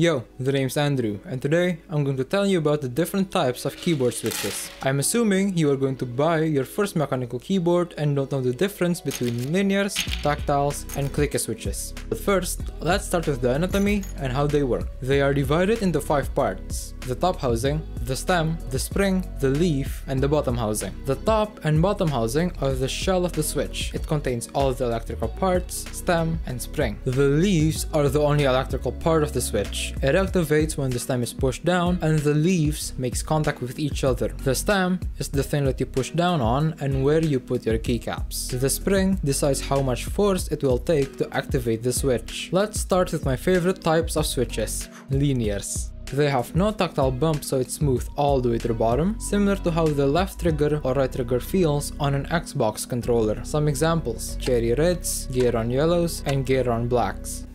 Yo, the name's Andrew, and today I'm going to tell you about the different types of keyboard switches. I'm assuming you are going to buy your first mechanical keyboard and don't know the difference between linears, tactiles, and clicky switches. But first, let's start with the anatomy and how they work. They are divided into 5 parts: the top housing, the stem, the spring, the leaf, and the bottom housing. The top and bottom housing are the shell of the switch. It contains all the electrical parts, stem, and spring. The leaves are the only electrical part of the switch. It activates when the stem is pushed down and the leaves makes contact with each other. The stem is the thing that you push down on and where you put your keycaps. The spring decides how much force it will take to activate the switch. Let's start with my favorite types of switches, linears. They have no tactile bump, so it's smooth all the way to the bottom, similar to how the left trigger or right trigger feels on an Xbox controller. Some examples: cherry reds, Gateron yellows, and Gateron blacks.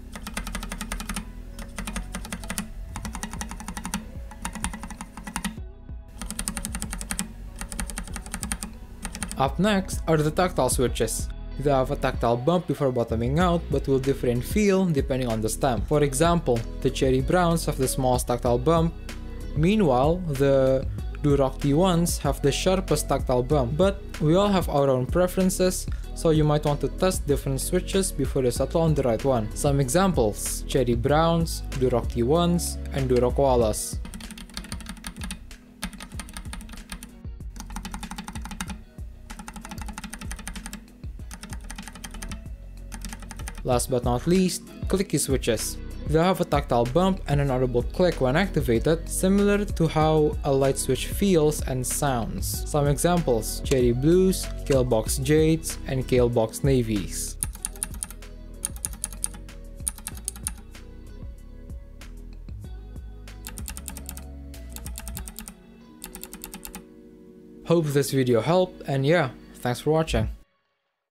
Up next are the tactile switches. They have a tactile bump before bottoming out, but will differ in feel depending on the stem. For example, the cherry browns have the smallest tactile bump. Meanwhile, the Durock T1s have the sharpest tactile bump. But we all have our own preferences, so you might want to test different switches before you settle on the right one. Some examples: cherry browns, Durock T1s, and Durock Koalas. Last but not least, clicky switches. They have a tactile bump and an audible click when activated, similar to how a light switch feels and sounds. Some examples: cherry blues, Kalebox jades, and Kalebox navies. Hope this video helped, and yeah, thanks for watching.